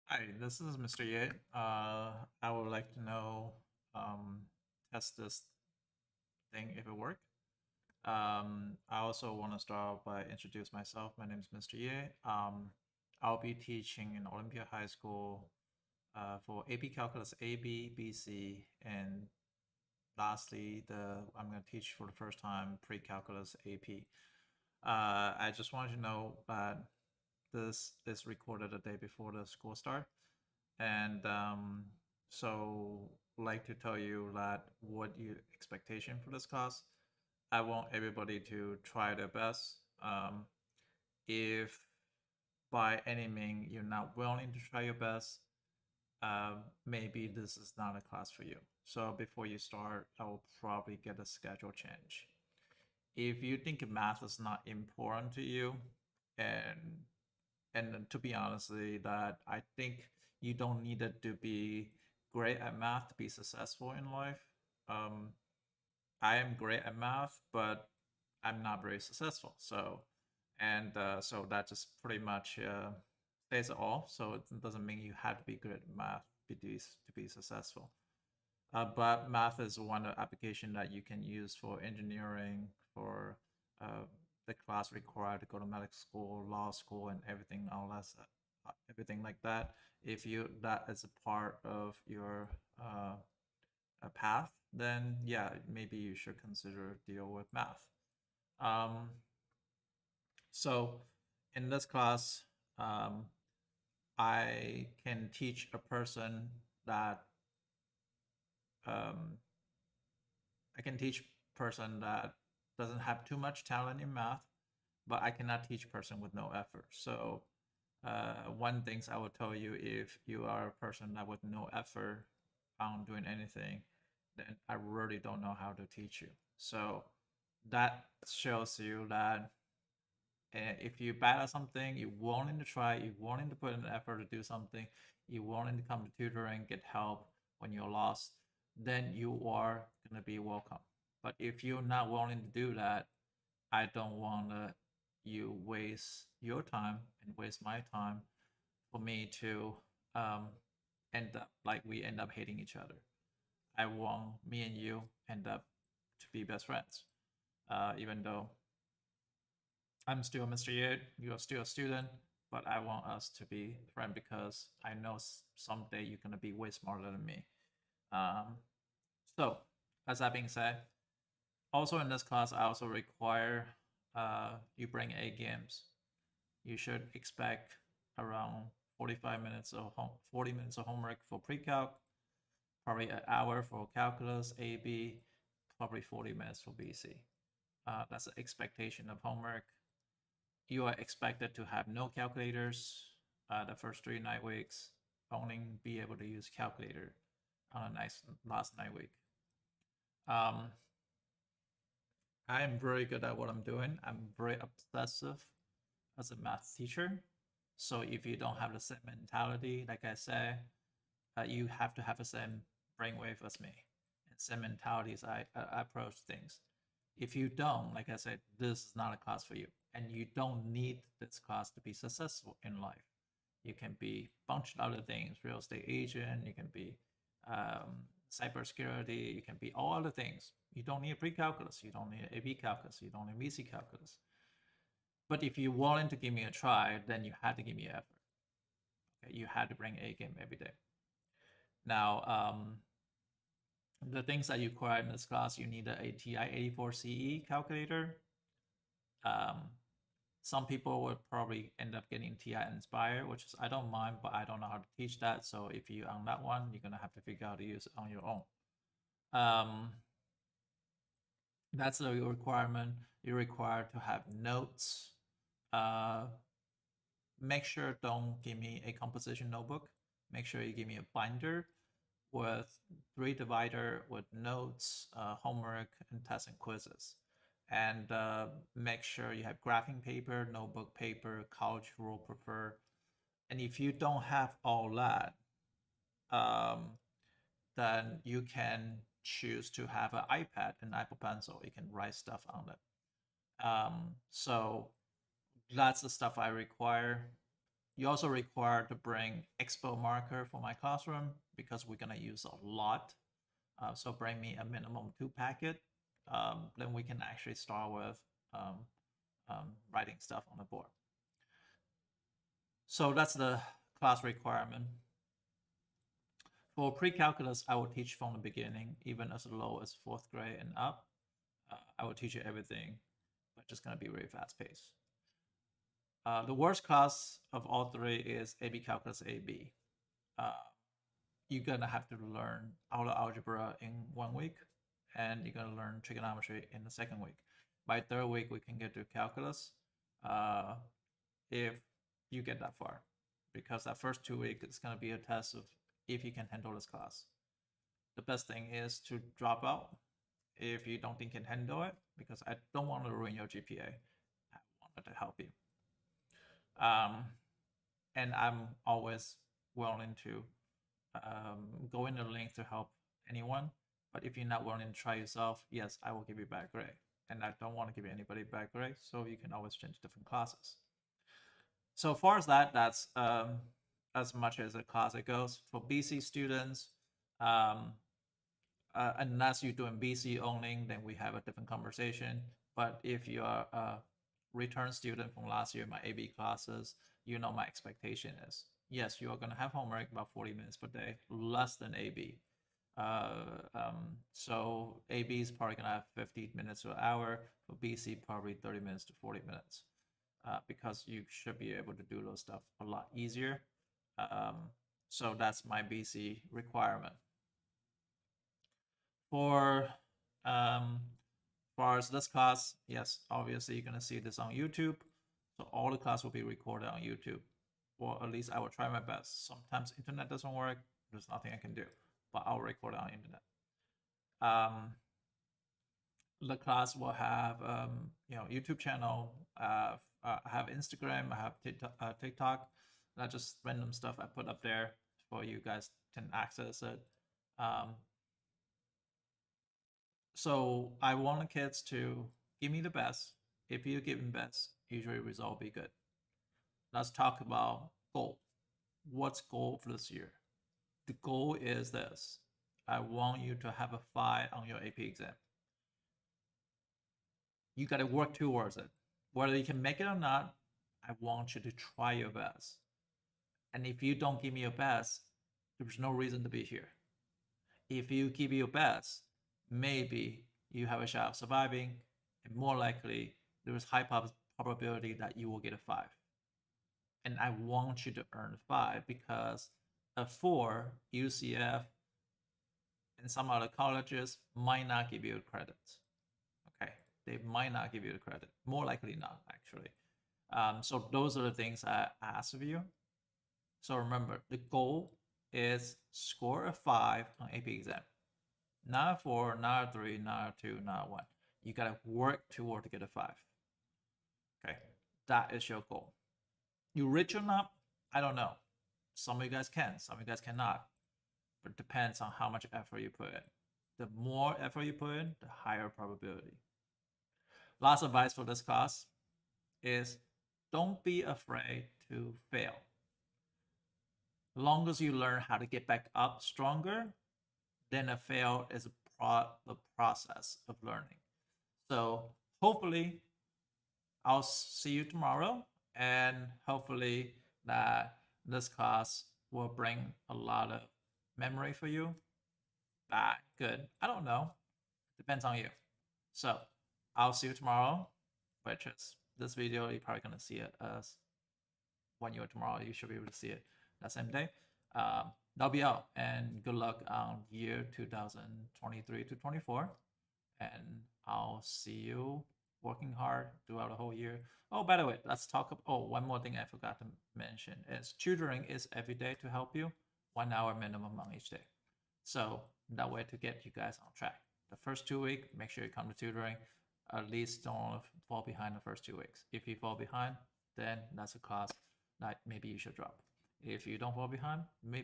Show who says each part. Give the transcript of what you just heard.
Speaker 1: Hi, this is Mr. Ye. I would like to know, test this thing if it works. I also want to start by introduce myself. My name is Mr. Ye. I'll be teaching in Olympia High School for AP Calculus AB, BC, and lastly, I'm going to teach for the first time pre-calculus AP. I just wanted to know that this is recorded a day before the school start. And so like to tell you that what your expectation for this class. I want everybody to try their best. If by any means you're not willing to try your best, maybe this is not a class for you. So before you start, I will probably get a schedule change. If you think math is not important to you, and to be honestly, that I think you don't need it to be great at math to be successful in life. Um, I am great at math, but I'm not very successful. So that just pretty much says it all. So it doesn't mean you have to be good at math to be successful. But math is one application that you can use for engineering, for uh, the class required to go to medical school, law school, and everything, all that, everything like that. If you that is a part of your path, then yeah, maybe you should consider deal with math. Um, so in this class, um, I can teach a person that um, I can teach person that doesn't have too much talent in math, but I cannot teach person with no effort. So one things I will tell you, if you are a person that with no effort on doing anything, then I really don't know how to teach you. So that shows you that if you're bad at something, you're willing to try, you're willing to put in effort to do something, you're willing to come to tutoring, get help when you're lost, then you are going to be welcome. But if you're not willing to do that, I don't want you waste your time and waste my time for me to um, end up like we end up hating each other. I want me and you end up to be best friends, even though I'm still Mr. Ye, you're still a student, but I want us to be friends because I know someday you're gonna be way smarter than me. Um, so, as that being said, also in this class, I also require you bring A games. You should expect around 45 minutes of 40 minutes of homework for pre-calc, probably an hour for calculus, AB, probably 40 minutes for BC. That's the expectation of homework. You are expected to have no calculators the first 3 9 weeks, only be able to use calculator on a nice last 9 week. Um, I am very good at what I'm doing. I'm very obsessive as a math teacher. So if you don't have the same mentality, like I said, you have to have the same brainwave as me and same mentalities I approach things. If you don't, like I said, this is not a class for you. And you don't need this class to be successful in life. You can be a bunch of other things, real estate agent, you can be cybersecurity, you can be all other things. You don't need pre-calculus, you don't need AP calculus, you don't need VC calculus. But if you're willing to give me a try, then you had to give me effort. Okay? You had to bring A game every day. Now, the things that you require in this class, you need a TI-84CE calculator. Um, some people would probably end up getting TI Inspire, which is I don't mind, but I don't know how to teach that. So if you on that one, you're gonna have to figure out how to use it on your own. Um, that's the requirement. You're required to have notes. Uh, Make sure don't give me a composition notebook. Make sure you give me a binder with 3 divider with notes, homework, and tests and quizzes. And make sure you have graphing paper, notebook paper, college rule prefer. And if you don't have all that, um, then you can choose to have an iPad and Apple Pencil. You can write stuff on it. So that's the stuff I require. You also require to bring Expo marker for my classroom because we're gonna use a lot. So bring me a minimum 2 packet. Then we can actually start with writing stuff on the board. So that's the class requirement. For pre-calculus, I will teach from the beginning, even as low as 4th grade and up. I will teach you everything, but just gonna be really fast paced. The worst class of all three is AB Calculus AB. You're gonna have to learn Euler algebra in 1 week, and you're gonna learn trigonometry in the 2nd week. By 3rd week, we can get to calculus if you get that far, because that first 2 weeks is gonna be a test of if you can handle this class. The best thing is to drop out if you don't think you can handle it, because I don't want to ruin your GPA. I wanted to help you. And I'm always willing to go into the link to help anyone. But if you're not willing to try yourself, yes, I will give you a bad grade. And I don't want to give anybody a bad grade, so you can always change different classes. So far as that, that's as much as a class it goes. For BC students, unless you're doing BC only, then we have a different conversation. But if you are a return student from last year, my AB classes, you know my expectation is, yes, you are going to have homework about 40 minutes per day, less than AB. So AB is probably going to have 15 minutes to an hour. For BC, probably 30 minutes to 40 minutes. Because you should be able to do those stuff a lot easier. So that's my BC requirement. For far as this class, yes, obviously you're gonna see this on YouTube. So all the class will be recorded on YouTube, or at least I will try my best. Sometimes internet doesn't work. There's nothing I can do, but I'll record it on internet. The class will have YouTube channel. I have Instagram. I have TikTok. Not just random stuff I put up there for you guys to access it. So I want the kids to give me the best. If you give them best, usually result will be good. Let's talk about goal. What's goal for this year? The goal is this. I want you to have a 5 on your AP exam. You got to work towards it. Whether you can make it or not, I want you to try your best. And if you don't give me your best, there's no reason to be here. If you give your best, maybe you have a shot of surviving, and more likely there is high probability that you will get a 5. And I want you to earn a 5 because a 4, UCF, and some other colleges might not give you credit. Okay, they might not give you the credit. More likely not, actually. So those are the things I ask of you. So remember, the goal is score a 5 on AP exam. Not a 4, not a 3, not a 2, not a 1. You gotta work toward to get a 5. Okay, that is your goal. You rich or not? I don't know. Some of you guys can, some of you guys cannot. But it depends on how much effort you put in. The more effort you put in, the higher probability. Last advice for this class is don't be afraid to fail. As long as you learn how to get back up stronger, then a fail is the process of learning. So hopefully I'll see you tomorrow, and hopefully that this class will bring a lot of memory for you. Bad, good, I don't know. Depends on you. So I'll see you tomorrow, which is this video. You're probably gonna see it as 1 year tomorrow. You should be able to see it that same day. That'll be out, and good luck on year 2023 to 24. And I'll see you working hard throughout the whole year. Oh, by the way, let's talk about, one more thing I forgot to mention is tutoring is every day to help you, 1 hour minimum on each day. So that way to get you guys on track. The first 2 weeks, make sure you come to tutoring. At least don't fall behind the first 2 weeks. If you fall behind, then that's a class that maybe you should drop. If you don't fall behind, maybe